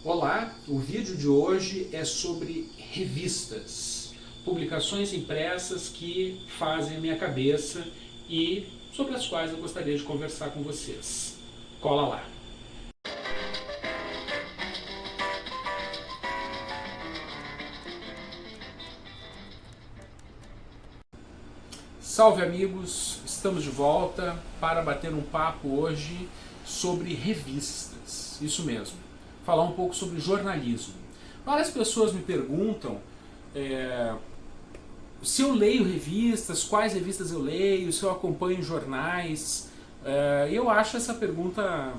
Olá, o vídeo de hoje é sobre revistas, publicações impressas que fazem a minha cabeça e sobre as quais eu gostaria de conversar com vocês. Cola lá! Salve amigos, estamos de volta para bater um papo hoje sobre revistas, isso mesmo, falar um pouco sobre jornalismo. Várias pessoas me perguntam se eu leio revistas, quais revistas eu leio, se eu acompanho jornais. Eu acho essa pergunta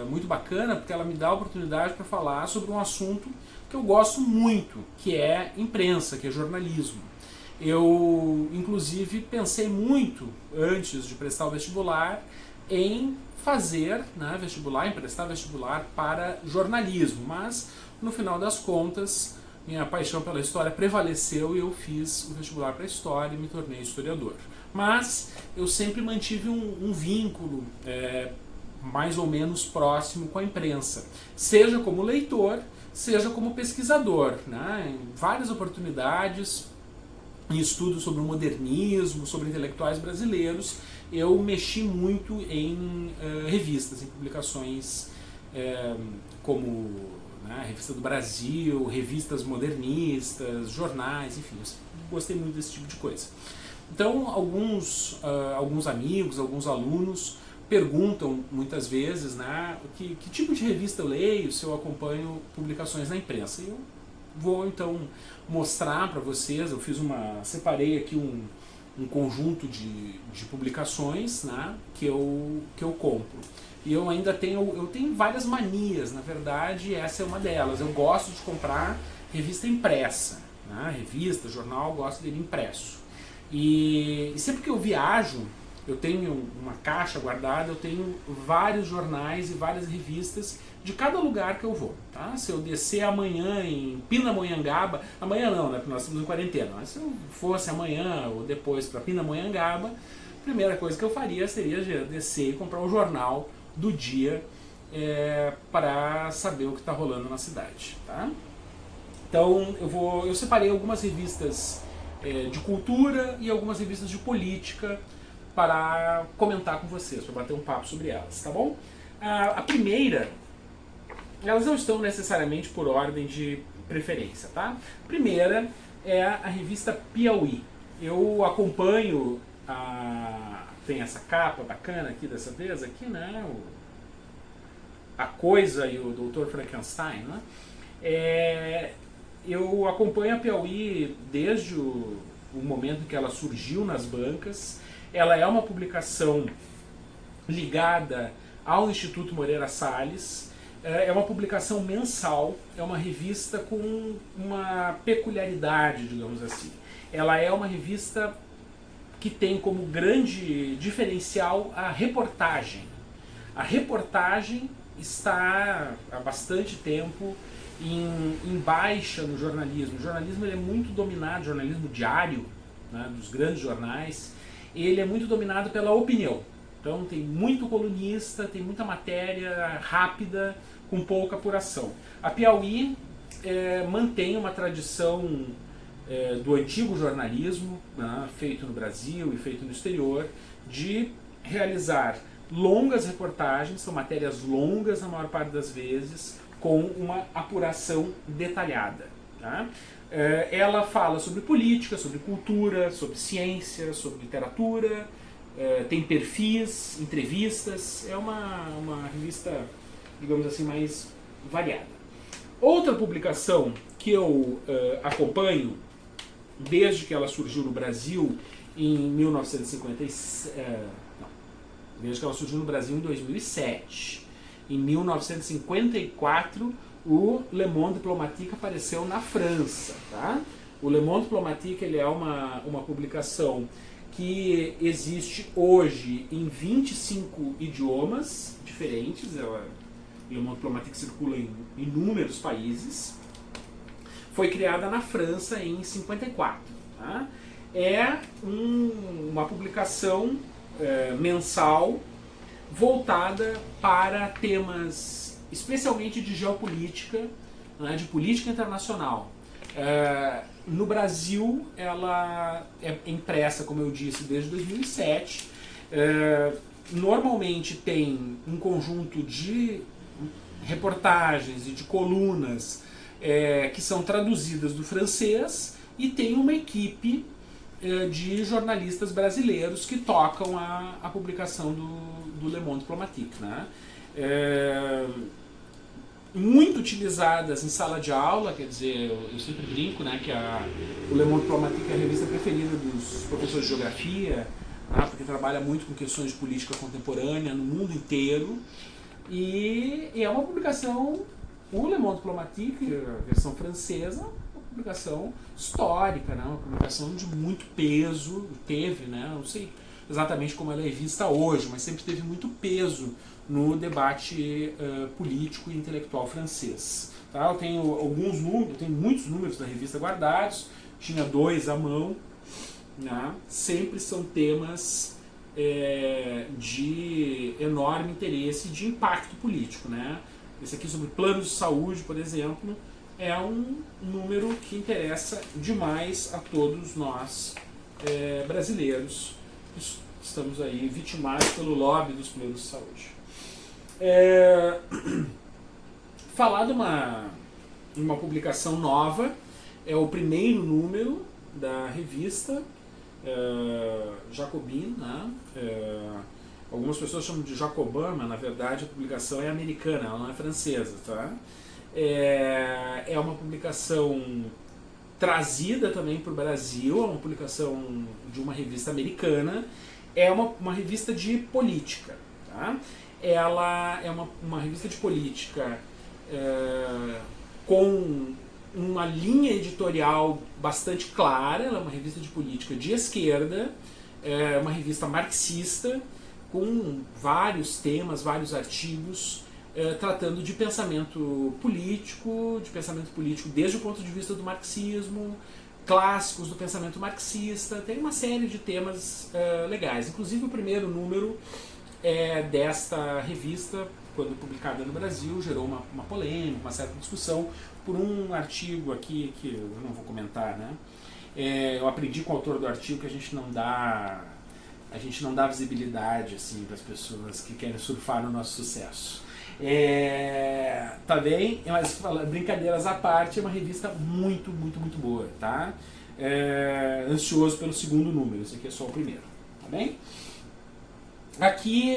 muito bacana porque ela me dá a oportunidade para falar sobre um assunto que eu gosto muito, que é imprensa, que é jornalismo. Eu, inclusive, pensei muito, antes de prestar o vestibular, em fazer vestibular, em prestar vestibular para jornalismo, mas, no final das contas, minha paixão pela história prevaleceu e eu fiz o vestibular para História e me tornei historiador. Mas eu sempre mantive um vínculo mais ou menos próximo com a imprensa, seja como leitor, seja como pesquisador, em várias oportunidades, em estudos sobre o modernismo, sobre intelectuais brasileiros, eu mexi muito em revistas, em publicações como a Revista do Brasil, revistas modernistas, jornais, enfim, eu gostei muito desse tipo de coisa. Então, alguns amigos, alguns alunos perguntam muitas vezes que tipo de revista eu leio, se eu acompanho publicações na imprensa. E eu vou então mostrar para vocês, separei aqui um conjunto de publicações que eu compro. E eu ainda tenho várias manias, na verdade essa é uma delas. Eu gosto de comprar revista impressa, revista, jornal, gosto dele impresso. E sempre que eu viajo, eu tenho uma caixa guardada, eu tenho vários jornais e várias revistas de cada lugar que eu vou. Se eu descer amanhã em Pindamonhangaba, amanhã não, porque nós estamos em quarentena, mas se eu fosse amanhã ou depois para Pindamonhangaba, a primeira coisa que eu faria seria descer e comprar o jornal do dia para saber o que está rolando na cidade. Então eu separei algumas revistas de cultura e algumas revistas de política para comentar com vocês, para bater um papo sobre elas, tá bom? A primeira, elas não estão necessariamente por ordem de preferência, tá? A primeira é a revista Piauí. Eu acompanho, tem essa capa bacana aqui dessa vez, aqui, A Coisa e o Dr. Frankenstein, eu acompanho a Piauí desde o momento em que ela surgiu nas bancas. Ela é uma publicação ligada ao Instituto Moreira Salles, é uma publicação mensal, é uma revista com uma peculiaridade, digamos assim. Ela é uma revista que tem como grande diferencial a reportagem. A reportagem está há bastante tempo em baixa no jornalismo. O jornalismo ele é muito dominado, o jornalismo diário, dos grandes jornais, ele é muito dominado pela opinião. Então tem muito colunista, tem muita matéria rápida, com pouca apuração. A Piauí mantém uma tradição do antigo jornalismo, feito no Brasil e feito no exterior, de realizar longas reportagens, são matérias longas na maior parte das vezes, com uma apuração detalhada. Ela fala sobre política, sobre cultura, sobre ciência, sobre literatura, tem perfis, entrevistas, é uma revista, digamos assim, mais variada. Outra publicação que eu acompanho, desde que ela surgiu no Brasil em 1957, desde que ela surgiu no Brasil em 2007. Em 1954, o Le Monde Diplomatique apareceu na França. O Le Monde Diplomatique ele é uma publicação que existe hoje em 25 idiomas diferentes. Le Monde Diplomatique circula em inúmeros países. Foi criada na França em 54. É uma publicação mensal voltada para temas especialmente de geopolítica né, de política internacional. No Brasil, ela é impressa, como eu disse, desde 2007. Normalmente tem um conjunto de reportagens e de colunas que são traduzidas do francês, e tem uma equipe de jornalistas brasileiros que tocam a publicação do Le Monde Diplomatique, né? Muito utilizadas em sala de aula, quer dizer, eu sempre brinco, né, que o Le Monde Diplomatique é a revista preferida dos professores de geografia, né, porque trabalha muito com questões de política contemporânea no mundo inteiro, e é uma publicação, o Le Monde Diplomatique, a versão francesa, uma publicação histórica, né, uma publicação de muito peso, teve, né, não sei exatamente como ela é vista hoje, mas sempre teve muito peso no debate político e intelectual francês. Tá? Eu tenho alguns números, eu tenho muitos números da revista guardados, tinha 2 à mão, né? Sempre são temas de enorme interesse e de impacto político. Né? Esse aqui sobre planos de saúde, por exemplo, é um número que interessa demais a todos nós brasileiros. Estamos aí vitimados pelo lobby dos planos de saúde. Falar de uma publicação nova, é o primeiro número da revista Jacobin, né? Algumas pessoas chamam de Jacobin, mas na verdade a publicação é americana, ela não é francesa. Tá? É uma publicação trazida também para o Brasil, é uma publicação de uma revista americana, é uma revista de política. Tá? Ela é uma revista de política com uma linha editorial bastante clara, ela é uma revista de política de esquerda, é uma revista marxista, com vários temas, vários artigos, tratando de pensamento político desde o ponto de vista do marxismo, clássicos do pensamento marxista, tem uma série de temas legais. Inclusive o primeiro número desta revista, quando publicada no Brasil, gerou uma polêmica, uma certa discussão por um artigo aqui que eu não vou comentar, né? Eu aprendi com o autor do artigo que a gente não dá visibilidade assim para as pessoas que querem surfar no nosso sucesso. Tá bem? Mas brincadeiras à parte, é uma revista muito, muito, muito boa, tá? Ansioso pelo segundo número, esse aqui é só o primeiro, tá bem? Aqui,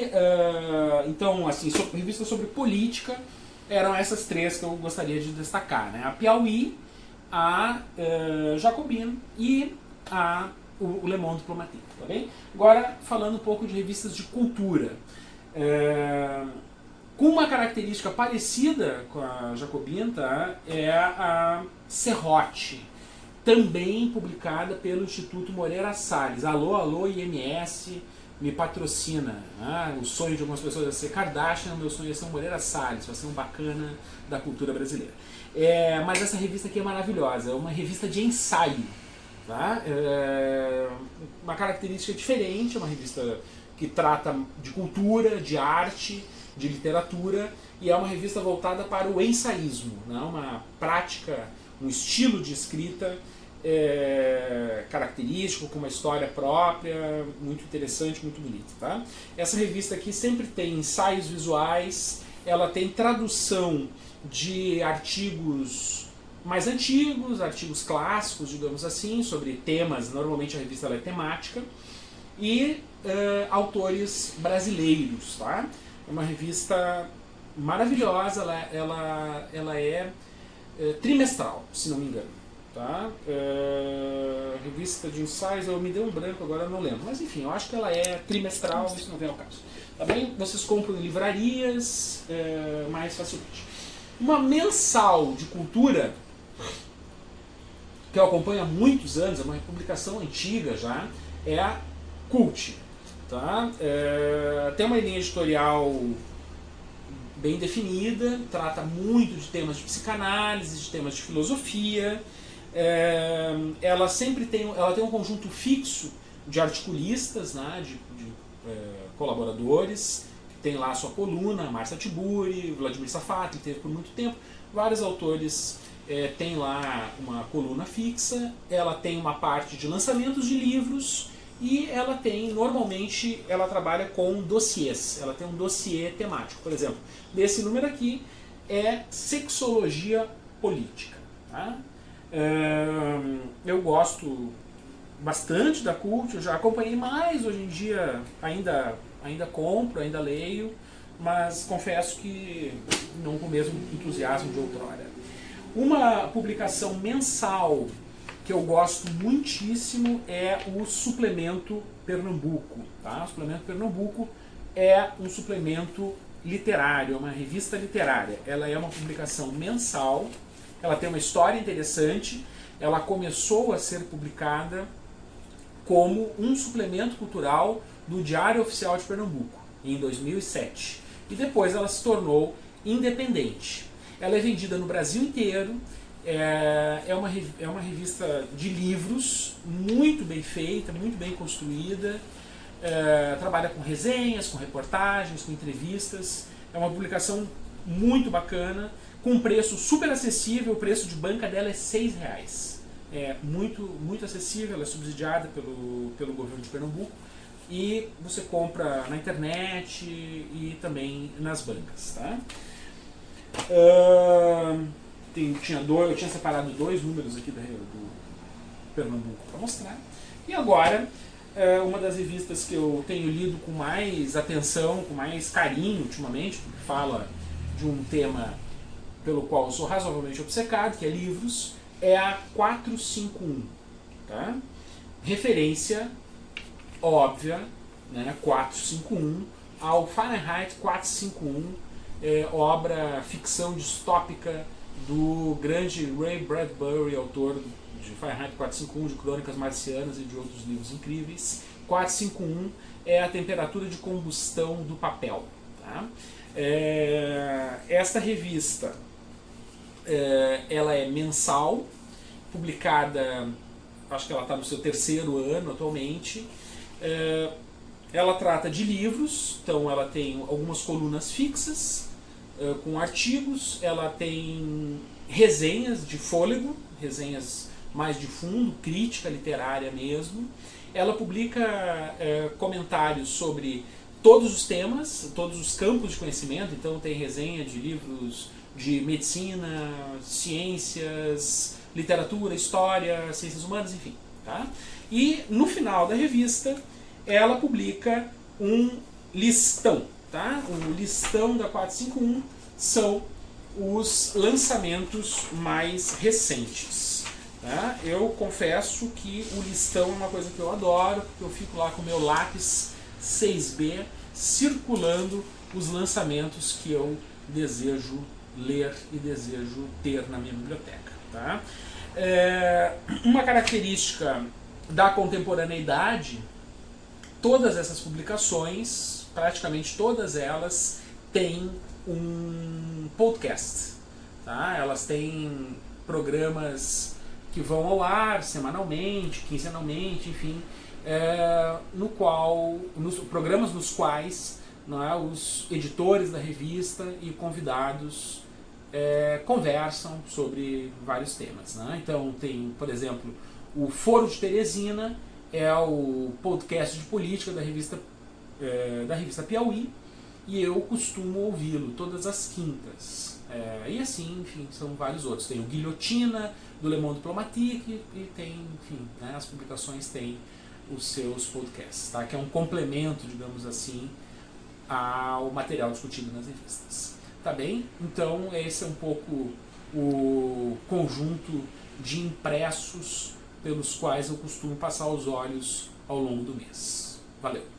então, assim, revista sobre política, eram essas 3 que eu gostaria de destacar, né? A Piauí, a Jacobin e o Le Monde Diplomatique, tá bem? Agora, falando um pouco de revistas de cultura. Com uma característica parecida com a Jacobin, tá? É a Serrote, também publicada pelo Instituto Moreira Salles. Alô, IMS, me patrocina. O sonho de algumas pessoas é ser Kardashian, o meu sonho é ser um Moreira Salles, vai ser um bacana da cultura brasileira. Mas essa revista aqui é maravilhosa, é uma revista de ensaio. Tá? Uma característica diferente, é uma revista que trata de cultura, de arte, de literatura, e é uma revista voltada para o ensaísmo, né? Uma prática, um estilo de escrita característico, com uma história própria, muito interessante, muito bonita. Tá? Essa revista aqui sempre tem ensaios visuais, ela tem tradução de artigos mais antigos, artigos clássicos, digamos assim, sobre temas, normalmente a revista ela é temática, e autores brasileiros. Tá? É uma revista maravilhosa, ela é trimestral, se não me engano. Tá? Revista de ensaios, me deu um branco agora, eu não lembro, mas enfim, eu acho que ela é trimestral, isso não vem ao caso. Tá bem? Vocês compram em livrarias mais facilmente. Uma mensal de cultura, que eu acompanho há muitos anos, é uma publicação antiga já, é a Cult. Tá? Tem uma linha editorial bem definida, trata muito de temas de psicanálise, de temas de filosofia. Ela tem um conjunto fixo de articulistas, né, de colaboradores, que tem lá a sua coluna, Márcia Tiburi, Vladimir Safat, ele teve por muito tempo, vários autores têm lá uma coluna fixa, ela tem uma parte de lançamentos de livros e ela tem, normalmente, ela trabalha com dossiês, ela tem um dossiê temático, por exemplo, desse número aqui é sexologia política. Tá? Eu gosto bastante da Cult, eu já acompanhei mais, hoje em dia ainda compro, ainda leio, mas confesso que não com o mesmo entusiasmo de outrora. Uma publicação mensal que eu gosto muitíssimo é o Suplemento Pernambuco. Tá? O Suplemento Pernambuco é um suplemento literário, é uma revista literária. Ela é uma publicação mensal, ela tem uma história interessante, ela começou a ser publicada como um suplemento cultural do Diário Oficial de Pernambuco, em 2007. E depois ela se tornou independente. Ela é vendida no Brasil inteiro, é uma revista de livros, muito bem feita, muito bem construída, trabalha com resenhas, com reportagens, com entrevistas. É uma publicação muito bacana, com um preço super acessível, o preço de banca dela é R$6. É muito acessível, ela é subsidiada pelo governo de Pernambuco e você compra na internet e também nas bancas. Tá? Eu tinha separado 2 números aqui do Pernambuco para mostrar. E agora, uma das revistas que eu tenho lido com mais atenção, com mais carinho ultimamente, porque fala de um tema pelo qual eu sou razoavelmente obcecado, que é livros, é a 451, tá? Referência óbvia, né, 451, ao Fahrenheit 451, obra ficção distópica do grande Ray Bradbury, autor de Fahrenheit 451, de Crônicas Marcianas e de outros livros incríveis. 451 é a temperatura de combustão do papel. Tá? Esta revista ela é mensal, publicada, acho que ela está no seu 3º ano atualmente. Ela trata de livros, então ela tem algumas colunas fixas com artigos, ela tem resenhas de fôlego, resenhas mais de fundo, crítica literária mesmo. Ela publica comentários sobre todos os temas, todos os campos de conhecimento, então tem resenha de livros de medicina, ciências, literatura, história, ciências humanas, enfim. Tá? E no final da revista ela publica um listão. Tá? O listão da 451 são os lançamentos mais recentes. Tá? Eu confesso que o listão é uma coisa que eu adoro, porque eu fico lá com o meu lápis 6B circulando os lançamentos que eu desejo ler e desejo ter na minha biblioteca. Tá? Uma característica da contemporaneidade, todas essas publicações, praticamente todas elas, têm um podcast. Tá? Elas têm programas que vão ao ar semanalmente, quinzenalmente, enfim, programas nos quais os editores da revista e convidados conversam sobre vários temas. Né? Então tem, por exemplo, o Foro de Teresina, é o podcast de política da revista Piauí, e eu costumo ouvi-lo todas as quintas. E assim, enfim, são vários outros. Tem o Guilhotina, do Le Monde Diplomatique, e tem, enfim, né, as publicações têm os seus podcasts, tá? Que é um complemento, digamos assim, ao material discutido nas revistas. Tá bem? Então esse é um pouco o conjunto de impressos pelos quais eu costumo passar os olhos ao longo do mês. Valeu!